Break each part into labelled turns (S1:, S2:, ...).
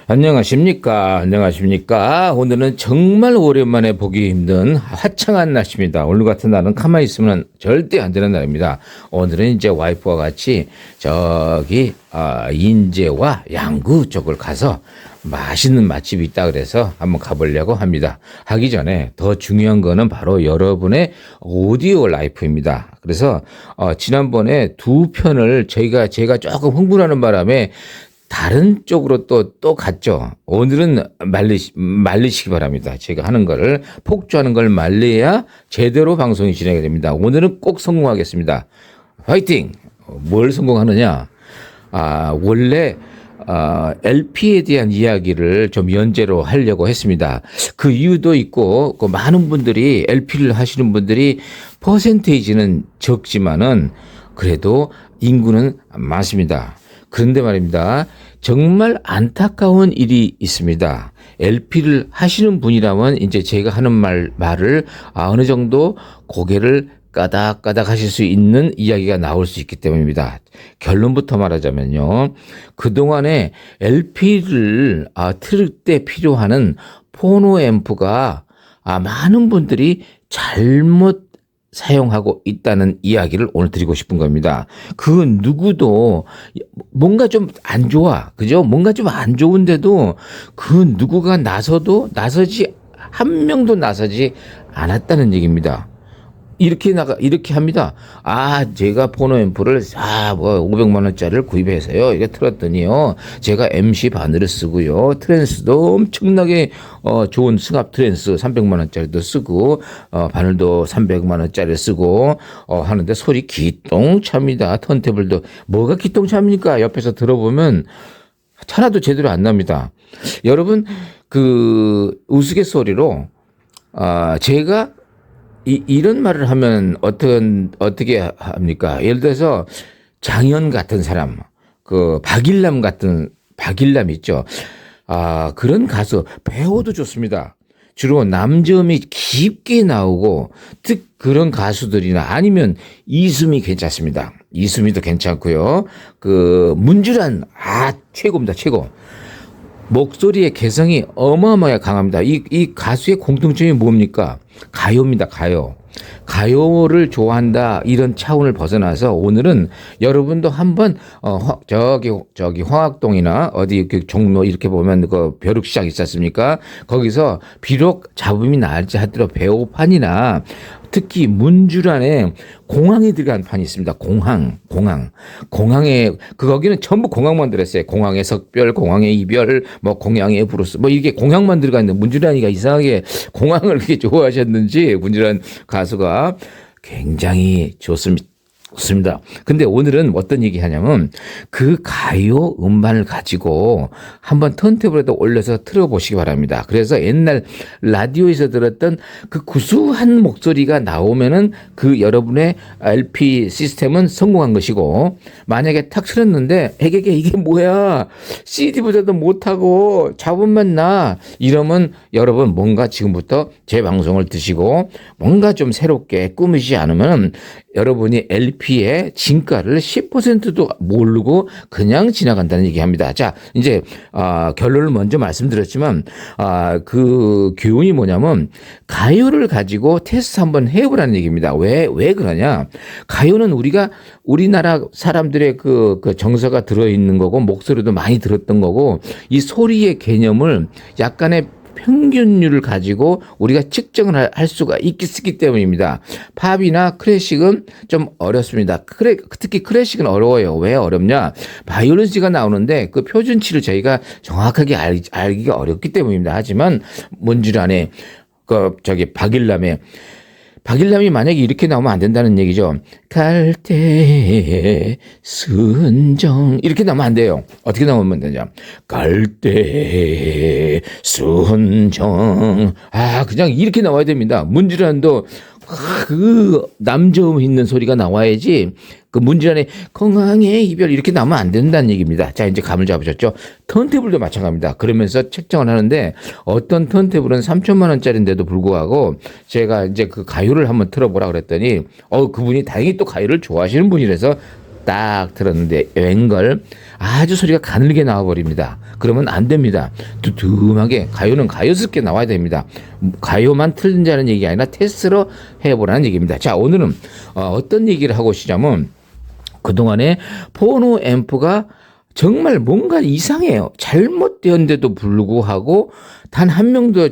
S1: 안녕하십니까? 안녕하십니까? 오늘은 정말 오랜만에 보기 힘든 화창한 날씨입니다. 오늘 같은 날은 가만히 있으면 절대 안 되는 날입니다. 오늘은 이제 와이프와 같이 저기 인제와 양구 쪽을 가서 맛있는 맛집이 있다 그래서 한번 가보려고 합니다. 하기 전에 더 중요한 거는 바로 여러분의 오디오 라이프입니다. 그래서 지난번에 두 편을 제가 조금 흥분하는 바람에 다른 쪽으로 또 갔죠. 오늘은 말리시기 바랍니다. 제가 하는 거를 폭주하는 걸 말려야 제대로 방송이 진행이 됩니다. 오늘은 꼭 성공하겠습니다. 화이팅! 뭘 성공하느냐? 원래 LP에 대한 이야기를 좀 연재로 하려고 했습니다. 그 이유도 있고 그 많은 분들이 LP를 하시는 분들이 퍼센테이지는 적지만은 그래도 인구는 많습니다. 그런데 말입니다. 정말 안타까운 일이 있습니다. LP를 하시는 분이라면 이제 제가 하는 말을 어느 정도 고개를 까닥까닥 하실 수 있는 이야기가 나올 수 있기 때문입니다. 결론부터 말하자면요. 그동안에 LP를 틀 때 필요한 포노 앰프가 많은 분들이 잘못 사용하고 있다는 이야기를 오늘 드리고 싶은 겁니다. 그 누구도 뭔가 좀 안 좋아. 그죠? 뭔가 좀 안 좋은데도 그 누구가 나서지 한 명도 나서지 않았다는 얘기입니다. 이렇게 합니다. 제가 포노 앰프를 500만 원짜리를 구입해서요. 이게 틀었더니요. 제가 MC 바늘을 쓰고요. 트랜스도 엄청나게 좋은 승합 트랜스 300만 원짜리도 쓰고 바늘도 300만 원짜리 쓰고 하는데 소리 기똥차입니다. 턴테이블도 뭐가 기똥차입니까? 옆에서 들어보면 하나도 제대로 안 납니다. 여러분 그 우스갯소리로 제가 이런 말을 하면 어떻게 합니까? 예를 들어서 장현 같은 사람, 그 박일남 있죠. 그런 가수, 배우도 좋습니다. 주로 남저음이 깊게 나오고 그런 가수들이나 아니면 이수미 괜찮습니다. 이수미도 괜찮고요. 그 문주란 최고입니다. 최고. 목소리의 개성이 어마어마하게 강합니다. 이 가수의 공통점이 뭡니까? 가요입니다. 가요를 좋아한다 이런 차원을 벗어나서 오늘은 여러분도 한번 저기 황학동이나 어디 이렇게 종로 이렇게 보면 그 벼룩시장 있지 않습니까? 거기서 비록 잡음이 나지 하더라도 배우판이나 특히 문주란에 공항이 들어간 판이 있습니다. 공항에 거기는 전부 공항만 들었어요. 공항의 석별, 공항의 이별, 뭐 공항의 브루스, 뭐 이게 공항만 들어가 있는데 문주란이가 이상하게 공항을 그렇게 좋아하셨는지 문주란 가수가 굉장히 좋습니다. 근데 오늘은 어떤 얘기 하냐면 그 가요 음반을 가지고 한번 턴테이블에다 올려서 틀어보시기 바랍니다. 그래서 옛날 라디오에서 들었던 그 구수한 목소리가 나오면은 그 여러분의 LP 시스템은 성공한 것이고 만약에 탁 틀었는데 이게 뭐야 CD보다도 못하고 잡음만 나 이러면 여러분 뭔가 지금부터 제 방송을 드시고 뭔가 좀 새롭게 꾸미지 않으면 여러분이 LP의 진가를 10%도 모르고 그냥 지나간다는 얘기합니다. 자, 이제 결론을 먼저 말씀드렸지만 그 교훈이 뭐냐면 가요를 가지고 테스트 한번 해보라는 얘기입니다. 왜 그러냐? 가요는 우리나라 사람들의 그 정서가 들어있는 거고 목소리도 많이 들었던 거고 이 소리의 개념을 약간의 평균율을 가지고 우리가 측정을 할 수가 있기 때문입니다. 팝이나 클래식은 좀 어렵습니다. 특히 클래식은 어려워요. 왜 어렵냐? 바이올린스가 나오는데 그 표준치를 저희가 정확하게 알기가 어렵기 때문입니다. 하지만 문주란에 박일남이 만약에 이렇게 나오면 안 된다는 얘기죠. 갈 때 순정 이렇게 나오면 안 돼요. 어떻게 나오면 되냐? 갈 때 순정 그냥 이렇게 나와야 됩니다. 문주란도 그 남저음 있는 소리가 나와야지 그 문주란의 공항의 이별 이렇게 나오면 안 된다는 얘기입니다. 자, 이제 감을 잡으셨죠? 턴테이블도 마찬가지입니다. 그러면서 책정을 하는데 어떤 턴테이블은 3천만 원짜리인데도 불구하고 제가 이제 그 가요를 한번 틀어보라 그랬더니 그분이 다행히 또 가요를 좋아하시는 분이라서 딱 들었는데 웬걸 아주 소리가 가늘게 나와버립니다. 그러면 안 됩니다. 두툼하게 가요는 가요스럽게 나와야 됩니다. 가요만 틀린다는 얘기 아니라 테스트로 해보라는 얘기입니다. 자, 오늘은 어떤 얘기를 하고 싶냐면 그동안에 포노 앰프가 정말 뭔가 이상해요. 잘못되었는데도 불구하고 단 한 명도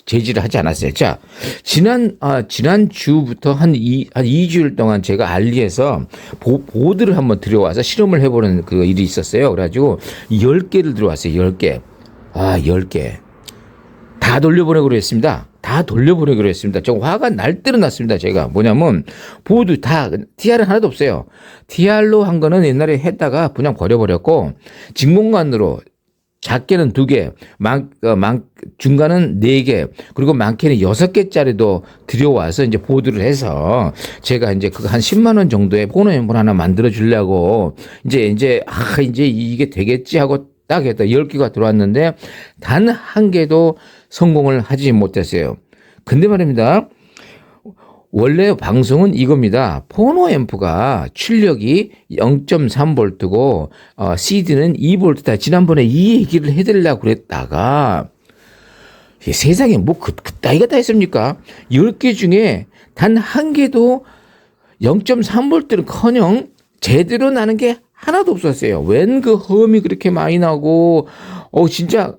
S1: 제지를 하지 않았어요. 자, 지난 주부터 한 2주일 동안 제가 알리에서 보드를 한번 들여와서 실험을 해보는 그 일이 있었어요. 그래가지고 10개를 들어왔어요. 10개. 10개. 다 돌려보내기로 했습니다. 다 돌려보내기로 했습니다. 저 화가 날 대로 났습니다. 제가 뭐냐면 보드 다 TR은 하나도 없어요. TR로 한 거는 옛날에 했다가 그냥 버려버렸고 직공간으로 작게는 2개, 중간은 4개, 그리고 많게는 6개짜리도 들여와서 이제 보드를 해서 제가 이제 그거 한 10만 원 정도의 포노 앰프 하나 만들어 주려고 이제 이게 되겠지 하고 딱 했다. 10개가 들어왔는데 단 한 개도 성공을 하지 못했어요. 근데 말입니다. 원래 방송은 이겁니다. 포노 앰프가 출력이 0.3V고 CD는 2V다. 지난번에 이 얘기를 해드리려고 그랬다가 세상에 뭐 그따위가 다 있습니까? 10개 중에 단 한 개도 0.3V는커녕 제대로 나는 게 하나도 없었어요. 웬 그 험이 그렇게 많이 나고 진짜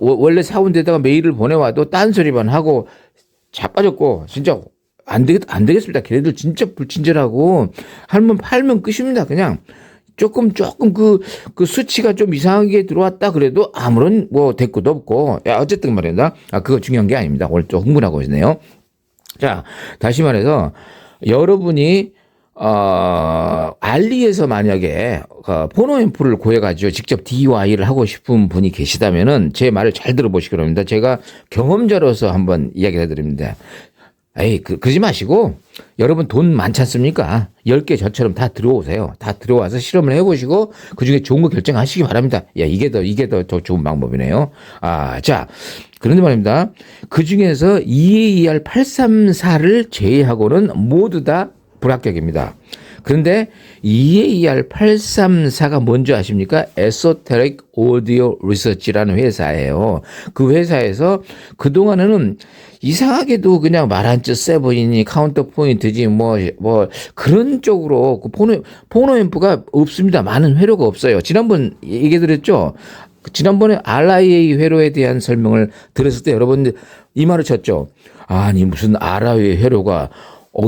S1: 원래 사온 데다가 메일을 보내와도 딴소리만 하고 자빠졌고 진짜 안 되겠습니다. 걔네들 진짜 불친절하고 팔면 끝입니다. 그냥 조금 그 수치가 좀 이상하게 들어왔다 그래도 아무런 대꾸도 없고 어쨌든 말입니다. 그거 중요한 게 아닙니다. 오늘 좀 흥분하고 있네요. 자, 다시 말해서 여러분이 알리에서 만약에 포노 앰프를 구해가지고 직접 DIY를 하고 싶은 분이 계시다면은 제 말을 잘 들어보시기 바랍니다. 제가 경험자로서 한번 이야기를 해드립니다. 그러지 마시고 여러분 돈 많지 않습니까? 10개 저처럼 다 들어오세요. 다 들어와서 실험을 해보시고 그중에 좋은 거 결정하시기 바랍니다. 이게 더 좋은 방법이네요. 자, 그런데 말입니다. 그중에서 EAR834를 제외하고는 모두 다 불합격입니다. 그런데 EAR834가 뭔지 아십니까? 에소테릭 오디오 리서치라는 회사예요. 그 회사에서 그동안에는 이상하게도 그냥 말 한 뜻 세 보이니 카운터 포인트지 뭐 그런 쪽으로 그 포노 앰프가 없습니다. 많은 회로가 없어요. 지난번 얘기 드렸죠? 지난번에 RIA 회로에 대한 설명을 들었을 때 여러분들 이 말을 쳤죠. 아니 무슨 RIA 회로가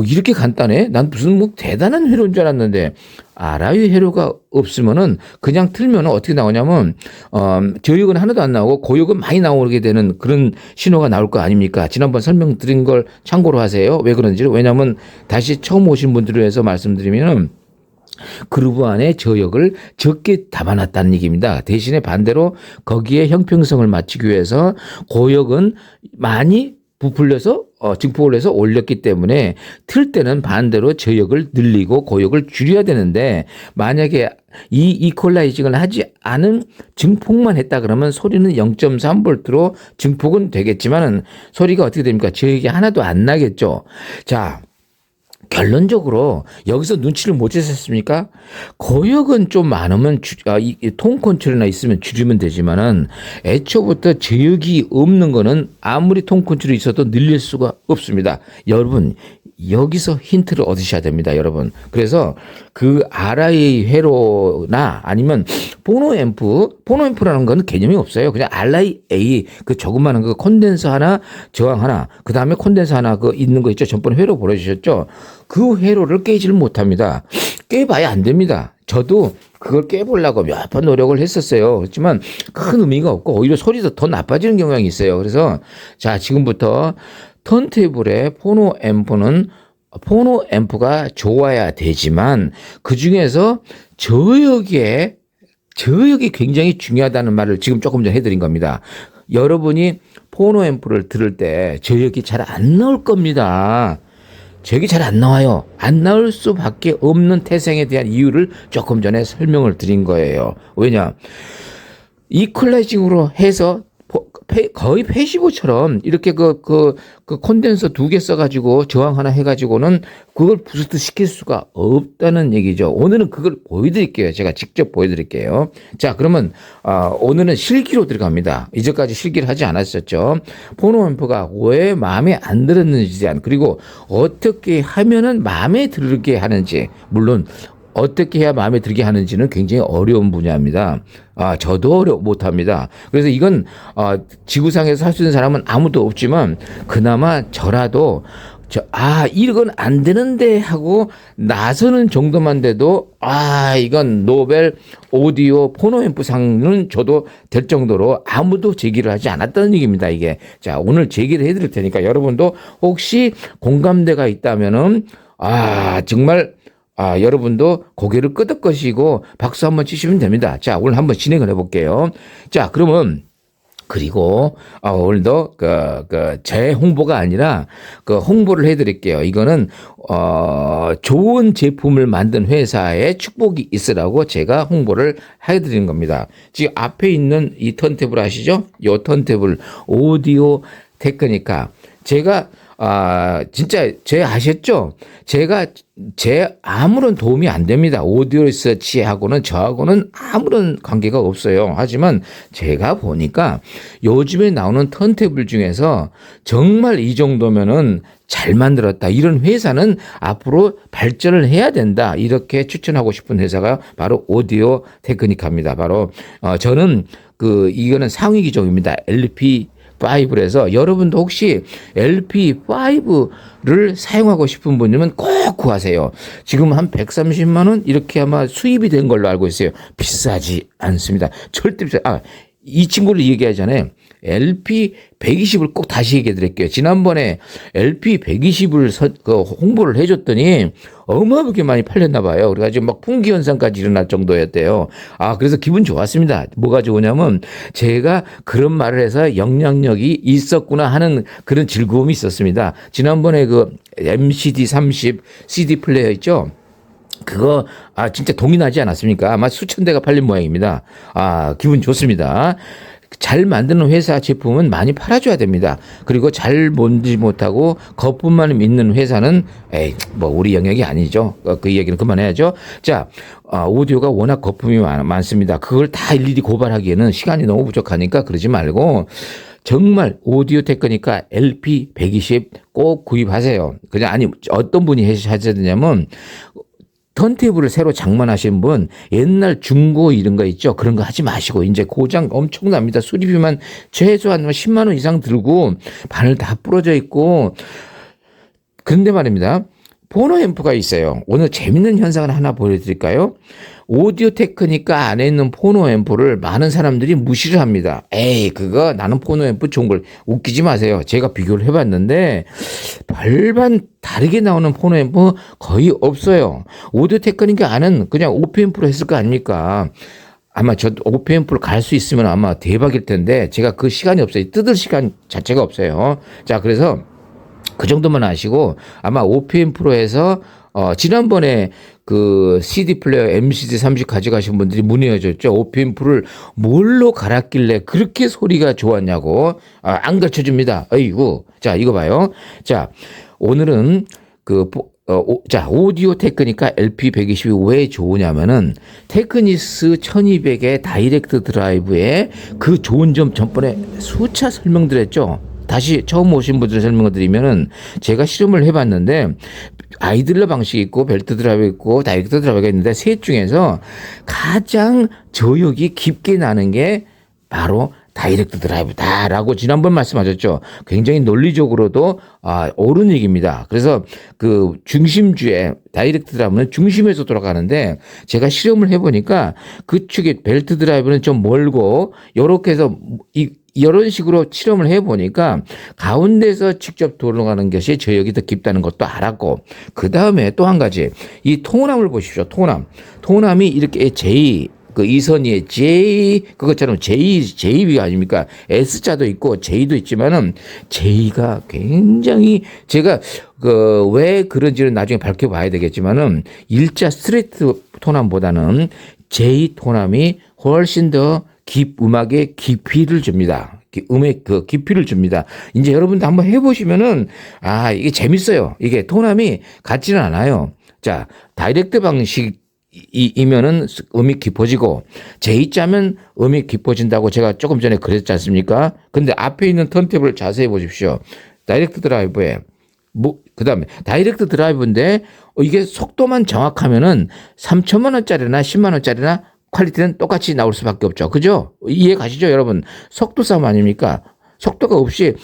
S1: 이렇게 간단해? 난 무슨 대단한 회로인 줄 알았는데, RIA 회로가 없으면은 그냥 틀면은 어떻게 나오냐면, 저역은 하나도 안 나오고 고역은 많이 나오게 되는 그런 신호가 나올 거 아닙니까? 지난번 설명드린 걸 참고로 하세요. 왜 그런지를. 왜냐면 다시 처음 오신 분들을 위해서 말씀드리면은, 그루브 안에 저역을 적게 담아놨다는 얘기입니다. 대신에 반대로 거기에 형평성을 맞추기 위해서 고역은 많이 부풀려서 증폭을 해서 올렸기 때문에 틀 때는 반대로 저역을 늘리고 고역을 줄여야 되는데 만약에 이 이퀄라이징을 하지 않은 증폭만 했다 그러면 소리는 0.3V로 증폭은 되겠지만은 소리가 어떻게 됩니까? 저역이 하나도 안 나겠죠. 자, 결론적으로 여기서 눈치를 못 채셨습니까? 고역은 좀 많으면 톤 컨트롤이나 있으면 줄이면 되지만은 애초부터 저역이 없는 거는 아무리 톤 컨트롤이 있어도 늘릴 수가 없습니다. 여러분 여기서 힌트를 얻으셔야 됩니다, 여러분. 그래서 그 RIA 회로나 아니면 포노 앰프라는 건 개념이 없어요. 그냥 RIA 그 조그마한 그 콘덴서 하나, 저항 하나, 그 다음에 콘덴서 하나 그 있는 거 있죠. 전번에 회로 보내주셨죠. 그 회로를 깨지를 못합니다. 깨봐야 안 됩니다. 저도 그걸 깨보려고 몇 번 노력을 했었어요. 그렇지만 큰 의미가 없고 오히려 소리도 더 나빠지는 경향이 있어요. 그래서 자, 지금부터 턴테이블의 포노 앰프가 좋아야 되지만 그 중에서 저역이 굉장히 중요하다는 말을 지금 조금 전에 해드린 겁니다. 여러분이 포노 앰프를 들을 때 저역이 잘 안 나올 겁니다. 저역이 잘 안 나와요. 안 나올 수밖에 없는 태생에 대한 이유를 조금 전에 설명을 드린 거예요. 왜냐? 이퀄라이징으로 해서 거의 패시브처럼 이렇게 그 콘덴서 2개 써가지고 저항 하나 해가지고는 그걸 부스트 시킬 수가 없다는 얘기죠. 오늘은 그걸 보여드릴게요. 제가 직접 보여드릴게요. 자, 그러면 오늘은 실기로 들어갑니다. 이제까지 실기를 하지 않았었죠. 포노 앰프가 왜 마음에 안 들었는지 대한, 그리고 어떻게 하면은 마음에 들게 하는지, 물론 어떻게 해야 마음에 들게 하는지는 굉장히 어려운 분야입니다. 저도 못합니다. 그래서 이건 지구상에서 할 수 있는 사람은 아무도 없지만 그나마 저라도 이건 안 되는데 하고 나서는 정도만 돼도 이건 노벨 오디오 포노앰프 상은 저도 될 정도로 아무도 제기를 하지 않았다는 얘기입니다. 이게. 자, 오늘 제기를 해드릴 테니까 여러분도 혹시 공감대가 있다면은 정말 여러분도 고개를 끄덕거시고 박수 한번 치시면 됩니다. 자, 오늘 한번 진행을 해볼게요. 자, 그러면 그리고 오늘도 제 홍보가 아니라 홍보를 해드릴게요. 이거는 좋은 제품을 만든 회사에 축복이 있으라고 제가 홍보를 해드리는 겁니다. 지금 앞에 있는 이 턴테이블 아시죠? 이 턴테이블 오디오 테크니카. 제가 진짜 아셨죠? 제 아무런 도움이 안 됩니다. 오디오 리서치하고는 저하고는 아무런 관계가 없어요. 하지만 제가 보니까 요즘에 나오는 턴테이블 중에서 정말 이 정도면은 잘 만들었다. 이런 회사는 앞으로 발전을 해야 된다. 이렇게 추천하고 싶은 회사가 바로 오디오 테크니카입니다. 바로 저는 이거는 상위 기종입니다. LP5에서 여러분도 혹시 LP5를 사용하고 싶은 분이면 꼭 구하세요. 지금 한 130만 원 이렇게 아마 수입이 된 걸로 알고 있어요. 비싸지 않습니다. 절대 이 친구를 얘기하잖아요. LP120을 꼭 다시 얘기해 드릴게요. 지난번에 LP120을 홍보를 해줬더니 어마어마하게 많이 팔렸나 봐요. 그래가지고 막 풍기 현상까지 일어날 정도였대요. 그래서 기분 좋았습니다. 뭐가 좋으냐면 제가 그런 말을 해서 영향력이 있었구나 하는 그런 즐거움이 있었습니다. 지난번에 MCD30 CD 플레이어 있죠? 그거 진짜 동이 나지 않았습니까? 아마 수천 대가 팔린 모양입니다. 기분 좋습니다. 잘 만드는 회사 제품은 많이 팔아줘야 됩니다. 그리고 잘 뭔지 못하고 거품만 있는 회사는 우리 영역이 아니죠. 그 얘기는 그만해야죠. 자, 오디오가 워낙 거품이 많습니다. 그걸 다 일일이 고발하기에는 시간이 너무 부족하니까 그러지 말고 정말 오디오 테크니카 LP120 꼭 구입하세요. 그냥 어떤 분이 하셔야 되냐면 턴테이블을 새로 장만하신 분 옛날 중고 이런 거 있죠. 그런 거 하지 마시고 이제 고장 엄청납니다. 수리비만 최소한 10만 원 이상 들고 바늘 다 부러져 있고. 그런데 말입니다. 포노 앰프가 있어요. 오늘 재밌는 현상을 하나 보여드릴까요? 오디오 테크니카 안에 있는 포노 앰프를 많은 사람들이 무시를 합니다. 그거 나는 포노 앰프 좋은 걸. 웃기지 마세요. 제가 비교를 해봤는데 별반 다르게 나오는 포노 앰프 거의 없어요. 오디오 테크니카 안은 그냥 오프앰프로 했을 거 아닙니까? 아마 저 오프앰프를 갈 수 있으면 아마 대박일 텐데 제가 그 시간이 없어요. 뜯을 시간 자체가 없어요. 자, 그래서 그 정도만 아시고 아마 오프앰프로 해서 지난번에 CD 플레이어 MCD30 가져가신 분들이 문의해 줬죠. 오프앰프를 뭘로 갈았길래 그렇게 소리가 좋았냐고. 안 가르쳐 줍니다. 자, 이거 봐요. 자, 오늘은 오디오 테크니카 LP120이 왜 좋으냐면은 테크니스 1200의 다이렉트 드라이브의 그 좋은 점 전번에 수차 설명드렸죠. 다시 처음 오신 분들 설명을 드리면은 제가 실험을 해봤는데 아이들러 방식이 있고 벨트 드라이브 있고 다이렉트 드라이브가 있는데 셋 중에서 가장 저역이 깊게 나는 게 바로 다이렉트 드라이브다라고 지난번 말씀하셨죠. 굉장히 논리적으로도 옳은 얘기입니다. 그래서 중심주에 다이렉트 드라이브는 중심에서 돌아가는데 제가 실험을 해보니까 그쪽에 벨트 드라이브는 좀 멀고 요렇게 해서 이런 식으로 실험을 해보니까 가운데서 직접 돌아가는 것이 저역이 더 깊다는 것도 알았고, 그 다음에 또 한 가지 이 통함을 보십시오. 통함이 이렇게 이선희의 J 그것처럼 JB 아닙니까? S자도 있고 J도 있지만은 J가 굉장히 제가 왜 그런지는 나중에 밝혀봐야 되겠지만은 일자 스트레이트 톤함보다는 J 톤함이 훨씬 더 음악에 깊이를 줍니다. 음의 그 깊이를 줍니다. 이제 여러분도 한번 해보시면은 이게 재밌어요. 이게 톤함이 같지는 않아요. 자, 다이렉트 방식이면은 음이 깊어지고 J자면 음이 깊어진다고 제가 조금 전에 그랬지 않습니까? 근데 앞에 있는 턴테이블을 자세히 보십시오. 다이렉트 드라이브에 그다음에 다이렉트 드라이브인데 이게 속도만 정확하면은 3천만 원짜리나 10만 원짜리나 퀄리티는 똑같이 나올 수밖에 없죠. 그죠? 이해 가시죠, 여러분? 속도 싸움 아닙니까? 속도가 없이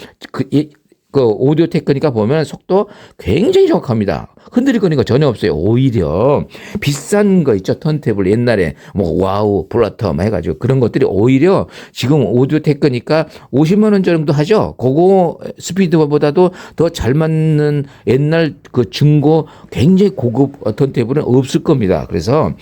S1: 그 오디오 테크니까 보면 속도 굉장히 정확합니다. 흔들릴 거니까 전혀 없어요. 오히려 비싼 거 있죠. 턴테이블 옛날에 뭐 와우, 블라터 막 해가지고 그런 것들이 오히려 지금 오디오 테크니까 50만 원 정도 하죠. 그거 스피드보다도 더 잘 맞는 옛날 그 중고 굉장히 고급 턴테이블은 없을 겁니다. 그래서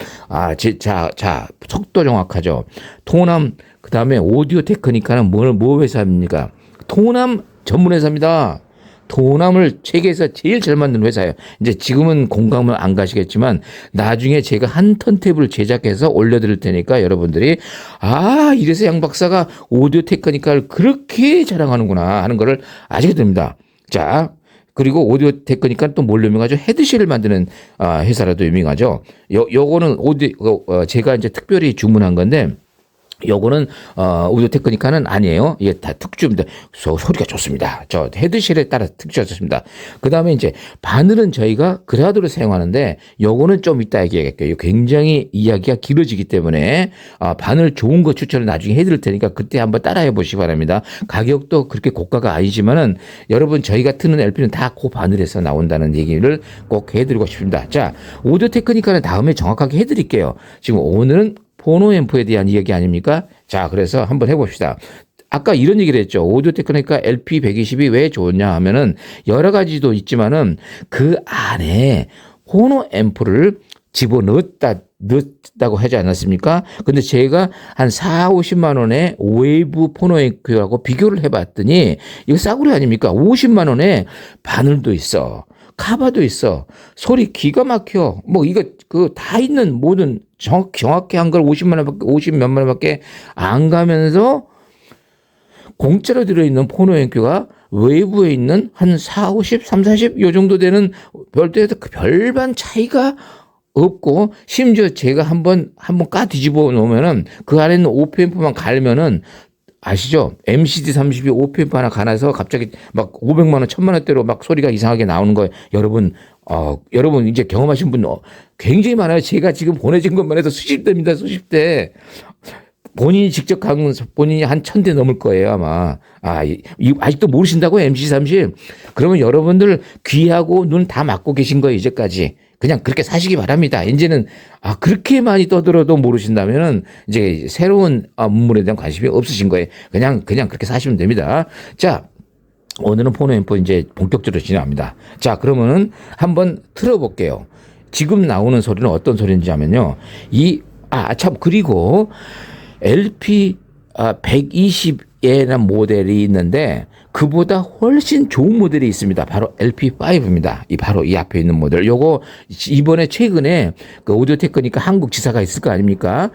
S1: 자 속도 정확하죠. 톤함 그다음에 오디오 테크니카는 뭐 회사입니까? 톤함 전문 회사입니다. 톤함을 세계에서 제일 잘 만든 회사예요. 이제 지금은 공감을 안 가시겠지만 나중에 제가 한 턴테이블 제작해서 올려드릴 테니까 여러분들이 이래서 양 박사가 오디오 테크니카를 그렇게 자랑하는구나 하는 거를 아시게 됩니다. 자, 그리고 오디오 테크니카는 또 뭘로 유명하죠? 헤드셋을 만드는 회사라도 유명하죠. 요거는 제가 이제 특별히 주문한 건데 요거는 오디오 테크니카는 아니에요. 이게 다 특주입니다. 소리가 좋습니다. 저 헤드셋에 따라 특주가 좋습니다. 그다음에 이제 바늘은 저희가 그라드로 사용하는데 요거는 좀 이따 얘기하겠고요. 굉장히 이야기가 길어지기 때문에 바늘 좋은 거 추천을 나중에 해드릴 테니까 그때 한번 따라해 보시기 바랍니다. 가격도 그렇게 고가가 아니지만은 여러분 저희가 트는 LP는 다 그 바늘에서 나온다는 얘기를 꼭 해드리고 싶습니다. 자, 오디오 테크니카는 다음에 정확하게 해드릴게요. 지금 오늘은 포노 앰프에 대한 이야기 아닙니까? 자, 그래서 한번 해봅시다. 아까 이런 얘기를 했죠. 오디오 테크니카 LP120이 왜 좋냐 하면은 여러 가지도 있지만은 그 안에 포노 앰프를 넣었다고 하지 않았습니까? 근데 제가 한 50만 원에 웨이브 포노 앰프하고 비교를 해봤더니 이거 싸구려 아닙니까? 50만 원에 바늘도 있어. 카바도 있어. 소리 기가 막혀. 뭐 이거 다 있는 모든 정확히 한 걸 50 몇만 원밖에 안 가면서 공짜로 들어있는 포노 앰프가 웨이브에 있는 한 40, 40 요 정도 되는 별도에서 그 별반 차이가 없고 심지어 제가 한번 까 뒤집어 놓으면은 그 안에 있는 오프앰프만 갈면은 아시죠? MCD32 오프앰프 하나 가나서 갑자기 막 500만 원, 1000만 원대로 막 소리가 이상하게 나오는 거예요. 여러분 이제 경험하신 분 굉장히 많아요. 제가 지금 보내준 것만 해도 수십 대입니다. 수십 대. 본인이 직접 간 본인이 한 1000대 넘을 거예요, 아마. 아직도 모르신다고 MC30? 그러면 여러분들 귀하고 눈 다 막고 계신 거예요, 이제까지. 그냥 그렇게 사시기 바랍니다. 이제는 그렇게 많이 떠들어도 모르신다면은 이제 새로운 문물에 대한 관심이 없으신 거예요. 그냥 그렇게 사시면 됩니다. 자, 오늘은 포노 앰프 이제 본격적으로 진행합니다. 자, 그러면은 한번 틀어볼게요. 지금 나오는 소리는 어떤 소리인지 하면요. 그리고 LP 120이라는 모델이 있는데 그보다 훨씬 좋은 모델이 있습니다. 바로 LP5입니다. 바로 이 앞에 있는 모델. 요거 이번에 최근에 그 오디오 테크니카 한국 지사가 있을 거 아닙니까?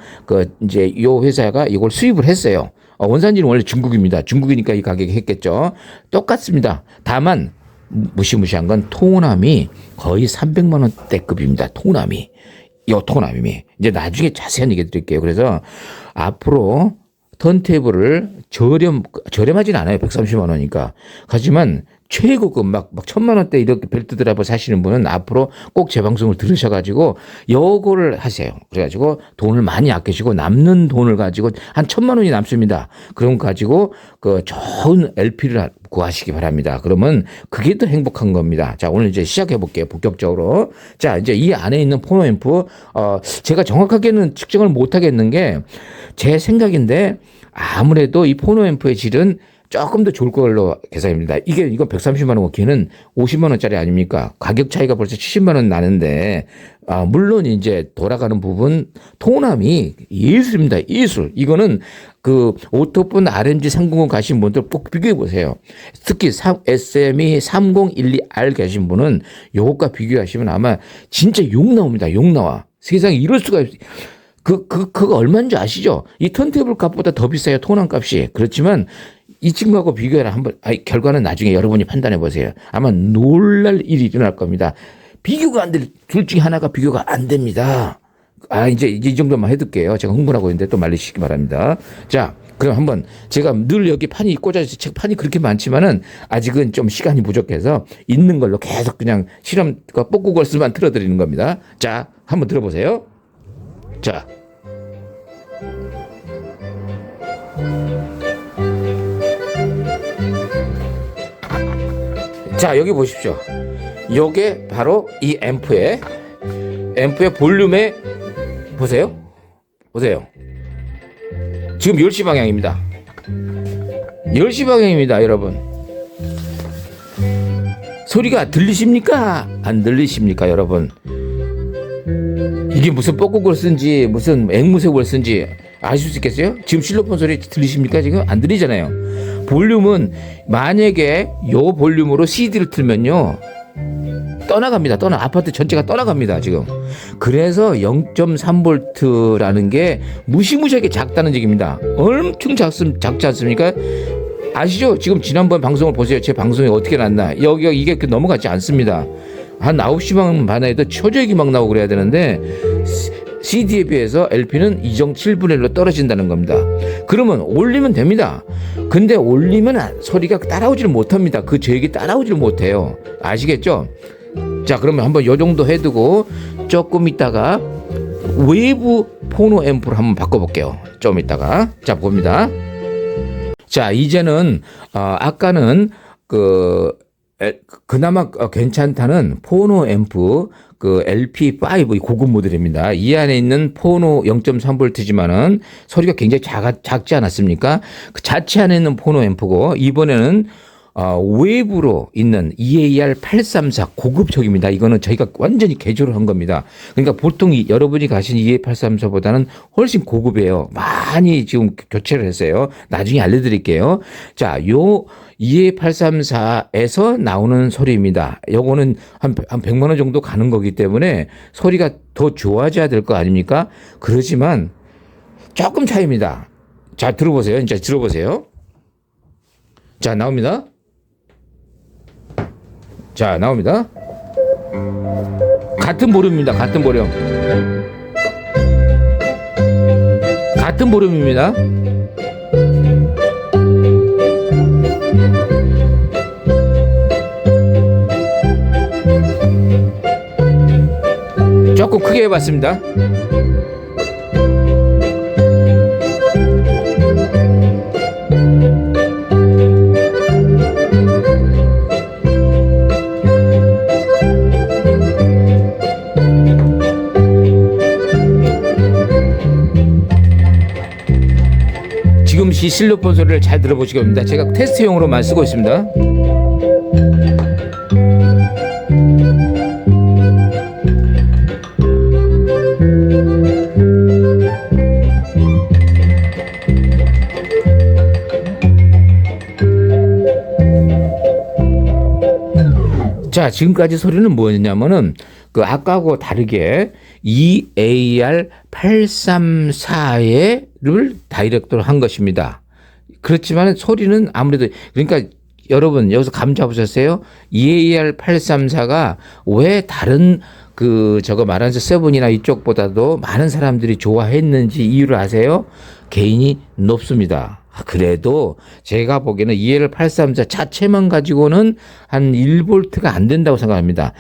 S1: 이제 요 회사가 이걸 수입을 했어요. 원산지는 원래 중국입니다. 중국이니까 이 가격에 했겠죠. 똑같습니다. 다만 무시무시한 건 톤함이 거의 300만 원대급입니다. 톤함이. 이제 나중에 자세한 얘기 드릴게요. 그래서 앞으로 턴테이블을 저렴하진 않아요. 130만 원이니까. 하지만 최고급 막 1000만 원대 이렇게 벨트 드라이버 사시는 분은 앞으로 꼭 제 방송을 들으셔가지고 요거를 하세요. 그래가지고 돈을 많이 아끼시고 남는 돈을 가지고 한 1000만 원이 남습니다. 그럼 가지고 그 좋은 LP를 구하시기 바랍니다. 그러면 그게 더 행복한 겁니다. 자, 오늘 이제 시작해 볼게요. 본격적으로. 자, 이제 이 안에 있는 포노 앰프, 제가 정확하게는 측정을 못 하겠는 게 제 생각인데 아무래도 이 포노 앰프의 질은 조금 더 좋을 걸로 계산입니다. 이건 130만 원이고 걔는 50만 원짜리 아닙니까? 가격 차이가 벌써 70만 원 나는데, 물론 이제 돌아가는 부분, 톤함이 예술입니다. 예술. 이거는 그 오토폰 RMG 300 가신 분들 꼭 비교해 보세요. 특히 SME 3012R 가신 분은 요것과 비교하시면 아마 진짜 욕 나옵니다. 욕 나와. 세상에 이럴 수가 그거 얼마인지 아시죠? 이 턴테이블 값보다 더 비싸요, 토난 값이. 그렇지만 이 친구하고 비교해라 한번. 결과는 나중에 여러분이 판단해 보세요. 아마 놀랄 일이 일어날 겁니다. 비교가 안 될, 둘 중에 하나가 비교가 안 됩니다. 이제 이 정도만 해둘게요. 제가 흥분하고 있는데 또 말리시기 바랍니다. 자, 그럼 한번 제가 늘 여기 판이 꽂아져 책판이 그렇게 많지만은 아직은 좀 시간이 부족해서 있는 걸로 계속 그냥 실험과 뽀꾸걸스만 틀어드리는 겁니다. 자, 한번 들어보세요. 자. 자, 여기 보십시오. 요게 바로 이 앰프의 볼륨의 보세요. 지금 10시 방향입니다. 10시 방향입니다, 여러분. 소리가 들리십니까? 안 들리십니까, 여러분? 이게 무슨 뻐꾸걸 쓴지 무슨 앵무새걸 쓴지 아실 수 있겠어요? 지금 실로폰 소리 들리십니까? 지금 안 들리잖아요. 볼륨은 만약에 요 볼륨으로 CD를 틀면요 떠나갑니다. 아파트 전체가 떠나갑니다. 지금. 그래서 0.3V라는 게 무시무시하게 작다는 얘기입니다. 엄청 작지 않습니까? 아시죠? 지금 지난번 방송을 보세요. 제 방송이 어떻게 났나. 여기가 이게 넘어가지 않습니다. 한 9시 반에 해도 초저기 막 나오고 그래야 되는데 CD에 비해서 LP는 2.7분의 1로 떨어진다는 겁니다. 그러면 올리면 됩니다. 근데 올리면 소리가 따라오지를 못합니다. 그 저에게 따라오지를 못해요. 아시겠죠? 자, 그러면 한번 요 정도 해두고 조금 있다가 웨이브 포노 앰프로 한번 바꿔볼게요. 좀 있다가. 자, 봅니다. 자, 이제는 아까는 그나마 괜찮다는 포노 앰프 LP5 고급 모델입니다. 이 안에 있는 포노 0.3V지만은 소리가 굉장히 작지 않았습니까? 그 자체 안에 있는 포노 앰프고 이번에는 웨이브로 있는 EAR834 고급형입니다. 이거는 저희가 완전히 개조를 한 겁니다. 그러니까 보통 여러분이 가신 EA834보다는 훨씬 고급이에요. 많이 지금 교체를 했어요. 나중에 알려드릴게요. 자, 요 EA834에서 나오는 소리입니다. 요거는 한 100만 원 정도 가는 거기 때문에 소리가 더 좋아져야 될 거 아닙니까? 그렇지만 조금 차이입니다. 자, 들어보세요. 이제 들어보세요. 자, 나옵니다. 자, 나옵니다. 같은 볼륨입니다. 같은 볼륨입니다. 조금 크게 해봤습니다. 지금 이 실로폰 소리를 잘 들어보시기 바랍니다. 제가 테스트용으로만 쓰고 있습니다. 자, 지금까지 소리는 뭐였냐면은 아까하고 다르게 EAR834를 다이렉트로 한 것입니다. 그렇지만 소리는 아무래도 그러니까 여러분 여기서 감 잡으셨어요? EAR834가 왜 다른 저거 마란스 세븐이나 이쪽보다도 많은 사람들이 좋아했는지 이유를 아세요? 개인이 높습니다. 그래도 제가 보기에는 EAR834 자체만 가지고는 한 1V가 안 된다고 생각합니다.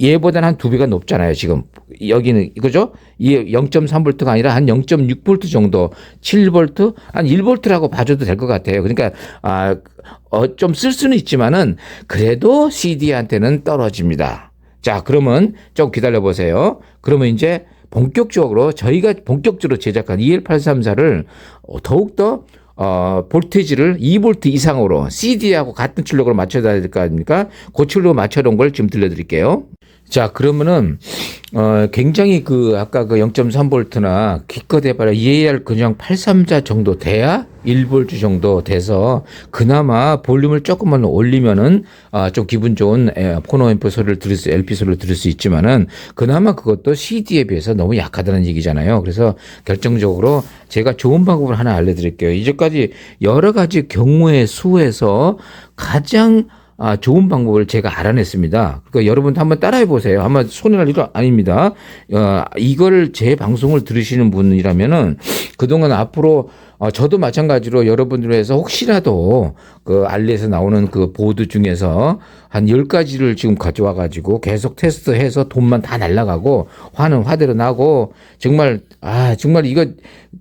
S1: 얘보다는 한 2배가 높잖아요, 지금. 여기는, 그죠? 이게 0.3V가 아니라 한 0.6V 정도, 7V, 한 1V라고 봐줘도 될 것 같아요. 그러니까, 좀 쓸 수는 있지만은, 그래도 CD한테는 떨어집니다. 자, 그러면 좀 기다려보세요. 그러면 이제 저희가 본격적으로 제작한 EAR834를 더욱더 볼테이지를 2V 이상으로 CD하고 같은 출력으로 맞춰야 될 거 아닙니까? 그 출력으로 맞춰놓은 걸 지금 들려드릴게요. 자, 그러면은, 굉장히 아까 0.3V나 기껏 해봐라 EAR 그냥 834 정도 돼야 1V 정도 돼서 그나마 볼륨을 조금만 올리면은, 좀 기분 좋은 포노 앰프 소리를 LP 소리를 들을 수 있지만은 그나마 그것도 CD에 비해서 너무 약하다는 얘기잖아요. 그래서 결정적으로 제가 좋은 방법을 하나 알려드릴게요. 이제까지 여러 가지 경우의 수에서 가장 좋은 방법을 제가 알아냈습니다. 그러니까 여러분도 한번 따라해 보세요. 아마 손해날 일은 아닙니다. 이걸 제 방송을 들으시는 분이라면은 그동안 앞으로 저도 마찬가지로 여러분들을 해서 혹시라도 알리에서 나오는 보드 중에서 한 10가지를 지금 가져와 가지고 계속 테스트해서 돈만 다 날라가고 화는 화대로 나고 정말 이거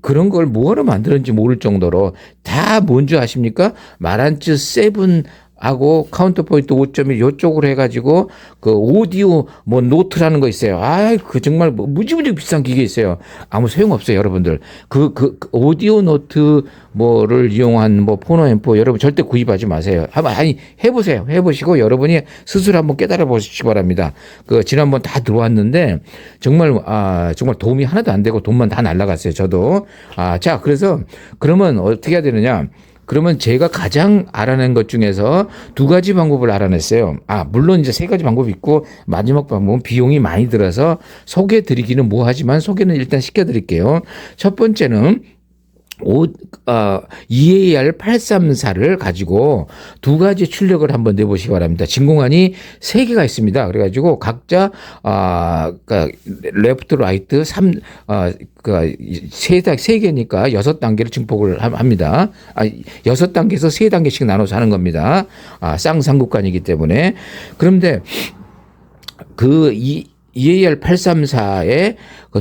S1: 그런 걸 뭐하러 만드는지 모를 정도로 다 뭔지 아십니까? 마란츠 7 하고 카운터포인트 5.1 요쪽으로 해가지고 오디오 노트라는 거 있어요. 정말 무지무지 비싼 기계 있어요. 아무 소용 없어요, 여러분들. 오디오 노트 를 이용한 포노 앰프 여러분 절대 구입하지 마세요. 해보세요. 해보시고 여러분이 스스로 한번 깨달아 보시기 바랍니다. 지난번 다 들어왔는데 정말 도움이 하나도 안 되고 돈만 다 날라갔어요. 저도. 자, 그래서 그러면 어떻게 해야 되느냐? 그러면 제가 가장 알아낸 것 중에서 2가지 방법을 알아냈어요. 물론 이제 3가지 방법이 있고 마지막 방법은 비용이 많이 들어서 소개해 드리기는 뭐하지만 소개는 일단 시켜 드릴게요. 첫 번째는 EAR 834를 가지고 2가지 출력을 한번 내보시기 바랍니다. 진공관이 3개가 있습니다. 그래가지고 각자, 레프트, 라이트, 3개니까 6단계를 증폭을 합니다. 6단계에서 3단계씩 나눠서 하는 겁니다. 쌍삼국관이기 때문에. 그런데 EAR 834에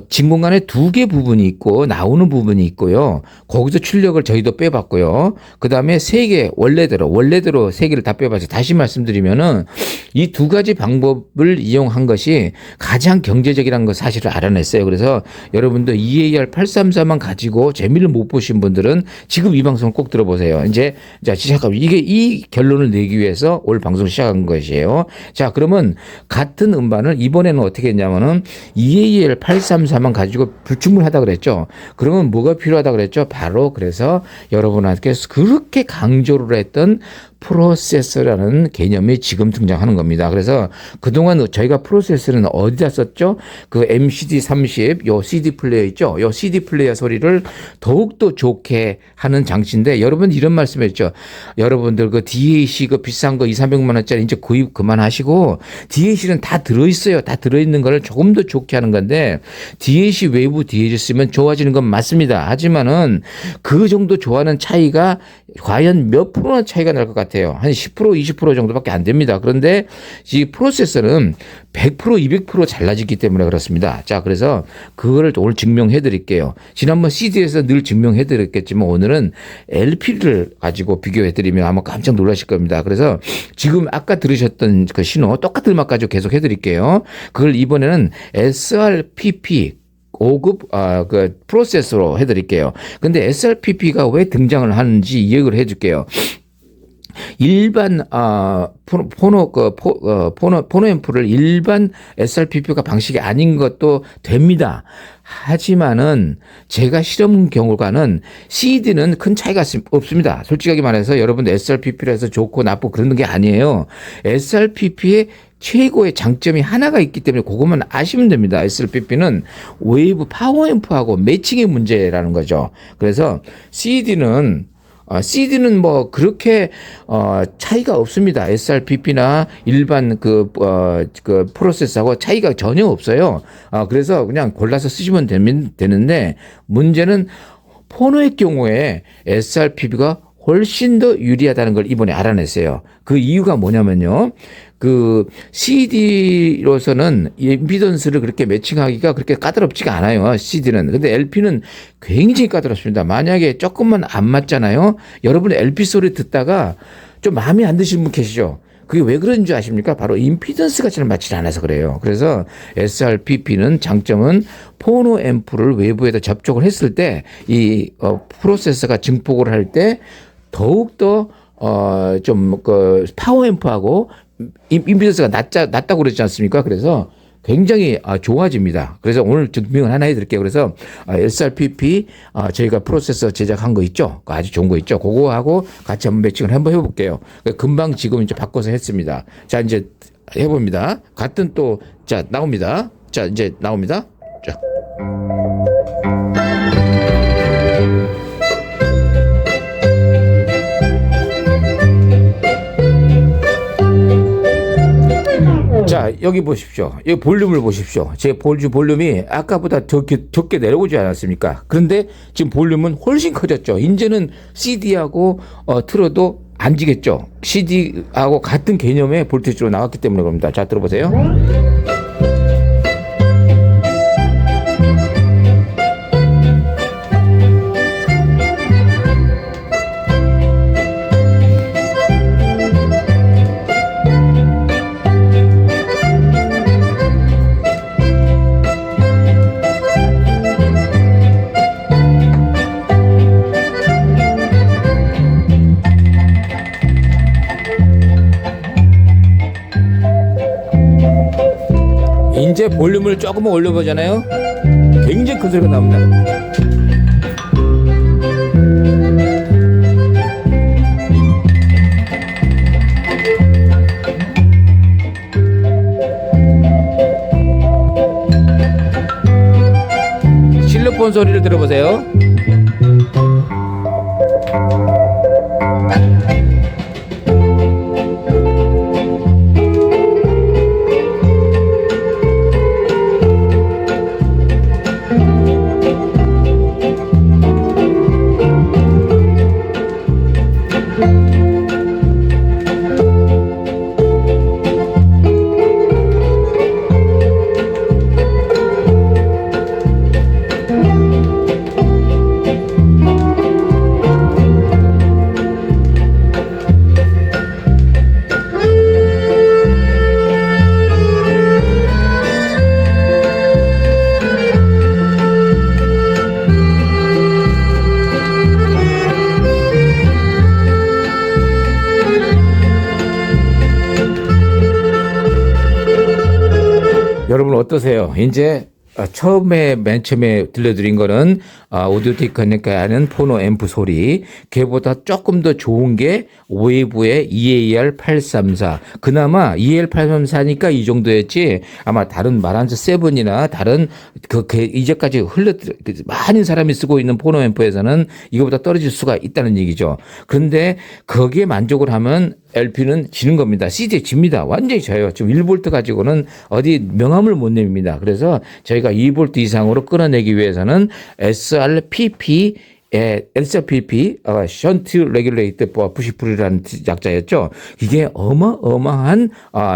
S1: 진공관에 2개 부분이 있고 나오는 부분이 있고요. 거기서 출력을 저희도 빼봤고요. 그 다음에 3개 원래대로 3개를 다 빼봤어요. 다시 말씀드리면은 이 2가지 방법을 이용한 것이 가장 경제적이라는 걸 사실을 알아냈어요. 그래서 여러분들 EAR 834만 가지고 재미를 못 보신 분들은 지금 이 방송을 꼭 들어보세요. 자, 시작합니다. 이 결론을 내기 위해서 올 방송 시작한 것이에요. 자, 그러면 같은 음반을 이번에는 어떻게 했냐면은 EAR 834만 가지고 불충분하다 그랬죠. 그러면 뭐가 필요하다 그랬죠? 바로 그래서 여러분한테 그렇게 강조를 했던 프로세서라는 개념이 지금 등장하는 겁니다. 그래서 그동안 저희가 프로세서는 어디다 썼죠? MCD30 요 CD 플레이어 있죠? 요 CD 플레이어 소리를 더욱더 좋게 하는 장치인데 여러분 이런 말씀했죠. 여러분들 DAC 비싼 거 200~300만 원짜리 이제 구입 그만하시고 DAC는 다 들어있어요. 다 들어있는 거를 조금 더 좋게 하는 건데 DAC 외부 DAC 쓰면 좋아지는 건 맞습니다. 하지만은 그 정도 좋아하는 차이가 과연 몇 프로나 차이가 날 것 같아요. 한 10%, 20% 정도밖에 안 됩니다. 그런데 이 프로세서는 100%, 200% 잘라지기 때문에 그렇습니다. 자, 그래서 그거를 오늘 증명해 드릴게요. 지난번 CD에서 늘 증명해 드렸겠지만 오늘은 LP를 가지고 비교해 드리면 아마 깜짝 놀라실 겁니다. 그래서 지금 아까 들으셨던 그 신호 똑같은 음악 가지고 계속 해 드릴게요. 그걸 이번에는 SRPP 5급 프로세서로 해드릴게요. 근데 SRPP가 왜 등장을 하는지 이야기를 해줄게요. 일반 포노 앰프를 일반 SRPP가 방식이 아닌 것도 됩니다. 하지만은 제가 실험 경우가는 CD는 큰 차이가 없습니다. 솔직하게 말해서 여러분들 SRPP라 해서 좋고 나쁘고 그런 게 아니에요. SRPP의 최고의 장점이 하나가 있기 때문에 그것만 아시면 됩니다. SRPP는 웨이브 파워 앰프하고 매칭의 문제라는 거죠. 그래서 CD는 그렇게 차이가 없습니다. SRPP나 일반 프로세서하고 차이가 전혀 없어요. 그래서 그냥 골라서 쓰시면 되는데 문제는 포노의 경우에 SRPP가 훨씬 더 유리하다는 걸 이번에 알아냈어요. 그 이유가 뭐냐면요. CD로서는 임피던스를 그렇게 매칭하기가 그렇게 까다롭지가 않아요. CD는. 근데 LP는 굉장히 까다롭습니다. 만약에 조금만 안 맞잖아요. 여러분 LP 소리 듣다가 좀 마음에 안 드시는 분 계시죠? 그게 왜 그런지 아십니까? 바로 임피던스가 잘 맞지 않아서 그래요. 그래서 SRPP는 장점은 포노 앰프를 외부에다 접촉을 했을 때 이 프로세서가 증폭을 할 때 더욱더 파워 앰프하고 임피던스가 낮다고 그러지 않습니까? 그래서 굉장히 좋아집니다. 그래서 오늘 증명을 하나 해드릴게요. 그래서 SRPP 저희가 프로세서 제작한 거 있죠? 아주 좋은 거 있죠? 그거하고 같이 한번 매칭을 한번 해볼게요. 금방 지금 이제 바꿔서 했습니다. 자, 이제 해봅니다. 같은 또, 자, 나옵니다. 자, 이제 나옵니다. 자. 자, 여기 보십시오. 이 볼륨을 보십시오. 제 볼륨이 아까보다 적게 내려오지 않았습니까? 그런데 지금 볼륨은 훨씬 커졌죠. 이제는 CD하고 틀어도 안 지겠죠. CD하고 같은 개념의 볼테이지로 나왔기 때문에 그럽니다. 자, 들어보세요. 이제 볼륨을 조금만 올려보잖아요. 굉장히 큰 소리가 나옵니다. 실로폰 소리를 들어보세요. 여러분 어떠세요? 이제 맨 처음에 들려드린 거는 오디오 테크니까 하는 포노 앰프 소리. 걔보다 조금 더 좋은 게 웨이브의 EAR834. 그나마 EAR834니까 이 정도였지 아마 다른 마란즈 7이나 다른 이제까지 많은 사람이 쓰고 있는 포노 앰프에서는 이거보다 떨어질 수가 있다는 얘기죠. 그런데 거기에 만족을 하면 LP는 지는 겁니다. CD에 집니다. 완전히 져요. 지금 1V 가지고는 어디 명함을 못 냅니다. 그래서 저희가 2V 이상으로 끌어내기 위해서는 SRPP 션트 레귤레이터 푸시풀이라는 약자였죠. 이게 어마어마한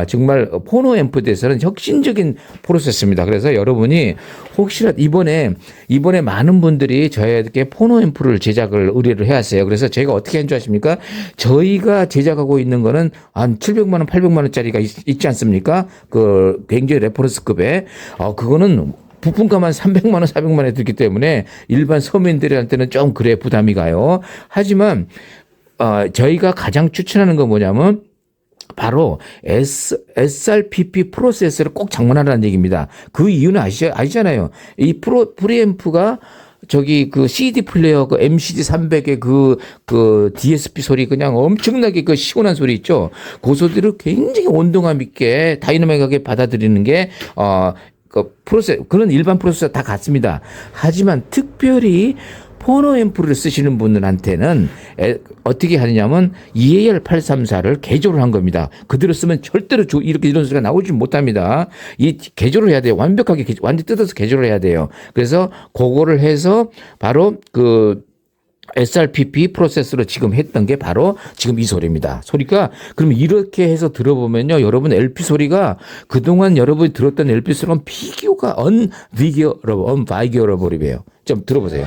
S1: 정말 포노 앰프에 대해서는 혁신적인 프로세스입니다. 그래서 여러분이 혹시라도 이번에 많은 분들이 저에게 포노 앰프를 제작을 의뢰를 해왔어요. 그래서 저희가 어떻게 한 줄 아십니까? 저희가 제작하고 있는 거는 한 700만 원, 800만 원짜리가 있지 않습니까? 그 굉장히 레퍼런스급에 그거는 부품가만 300만 원, 400만 원에 들기 때문에 일반 서민들한테는 좀 그래 부담이 가요. 하지만 저희가 가장 추천하는 건 뭐냐면 바로 SRPP 프로세서를 꼭 장만하라는 얘기입니다. 그 이유는 아시잖아요. 이 프리앰프가 저기 그 CD 플레이어 그 MCD 300의 그 DSP 소리 그냥 엄청나게 그 시원한 소리 있죠. 그 소리를 굉장히 온동감 있게 다이나믹하게 받아들이는 게 그런 일반 프로세서 다 같습니다. 하지만 특별히 포노 앰프를 쓰시는 분들한테는 어떻게 하느냐면 EAR834를 개조를 한 겁니다. 그대로 쓰면 절대로 이런 소리가 나오지 못합니다. 이 개조를 해야 돼요. 완벽하게 완전 뜯어서 개조를 해야 돼요. 그래서 그거를 해서 바로 그 SRPP 프로세스로 지금 했던 게 바로 지금 이 소리입니다. 소리가 그럼 이렇게 해서 들어보면요. 여러분 LP 소리가 그동안 여러분이 들었던 LP 소리는 비교가 unviable. 좀 들어보세요.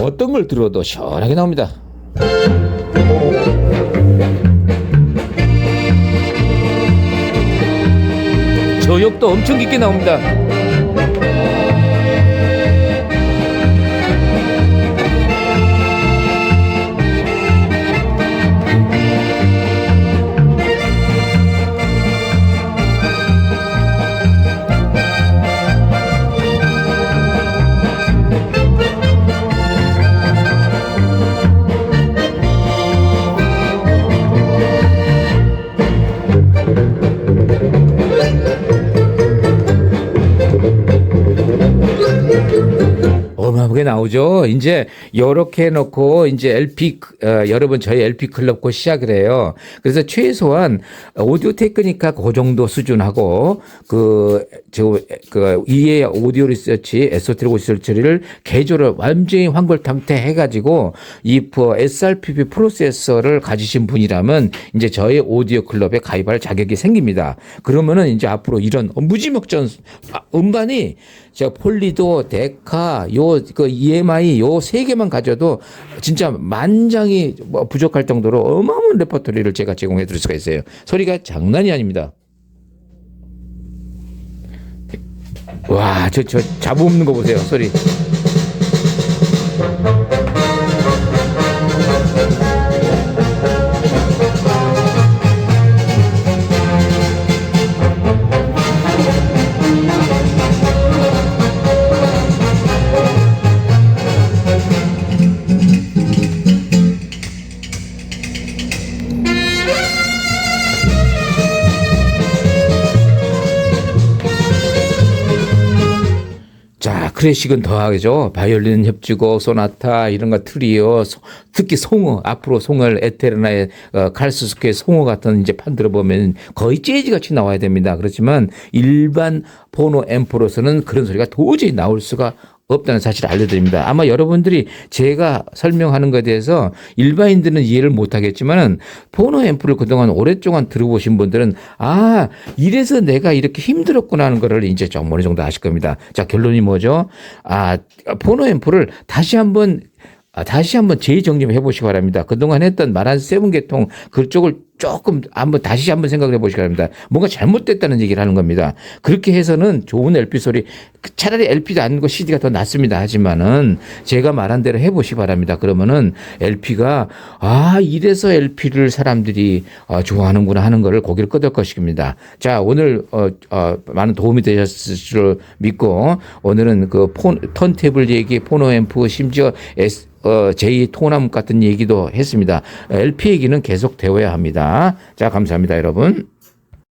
S1: 어떤 걸 들어도 시원하게 나옵니다. 저역도 엄청 깊게 나옵니다. 어마어마하게 나오죠. 이제 이렇게 해놓고 이제 LP 여러분 저희 LP 클럽 곧 시작을 해요. 그래서 최소한 오디오 테크니카 그 정도 수준하고 그 EA 오디오 리서치, 에소테릭 리서치를 개조를 완전히 환골탕태 해가지고 이 SRPP 프로세서를 가지신 분이라면 이제 저희 오디오 클럽에 가입할 자격이 생깁니다. 그러면은 이제 앞으로 이런 무지막지한 음반이 저 폴리도, 데카, 그 EMI 요 세 개만 가져도 진짜 만장이 부족할 정도로 어마어마한 레퍼토리를 제가 제공해 드릴 수가 있어요. 소리가 장난이 아닙니다. 와, 저 잡음없는 거 보세요. 소리. 자, 클래식은 더하죠. 바이올린 협주곡, 소나타 이런 거 트리오, 특히 송어, 앞으로 송을 에테르나의 칼스스케의 송어 같은 이제 판 들어보면 거의 재즈 같이 나와야 됩니다. 그렇지만 일반 포노 앰프로서는 그런 소리가 도저히 나올 수가 없다는 사실을 알려드립니다. 아마 여러분들이 제가 설명하는 것에 대해서 일반인들은 이해를 못하겠지만 포노 앰프를 그동안 오랫동안 들어보신 분들은 아, 이래서 내가 이렇게 힘들었구나 하는 거를 이제 좀 어느 정도 아실 겁니다. 자, 결론이 뭐죠? 아, 포노 앰프를 다시 한번 재정립해 보시기 바랍니다. 그동안 했던 말한 세븐 계통 그쪽을 조금 다시 한번 생각을 해 보시기 바랍니다. 뭔가 잘못됐다는 얘기를 하는 겁니다. 그렇게 해서는 좋은 LP 소리, 차라리 LP도 아니고 CD가 더 낫습니다. 하지만은 제가 말한 대로 해 보시기 바랍니다. 그러면은 LP가 이래서 LP를 사람들이 좋아하는구나 하는 거를 고개를 끄덕 것입니다. 자, 오늘 많은 도움이 되셨을 줄 믿고 오늘은 그 턴테이블 얘기, 포노 앰프, 심지어 제2 토남 같은 얘기도 했습니다. LP 얘기는 계속 되어야 합니다. 자, 감사합니다, 여러분.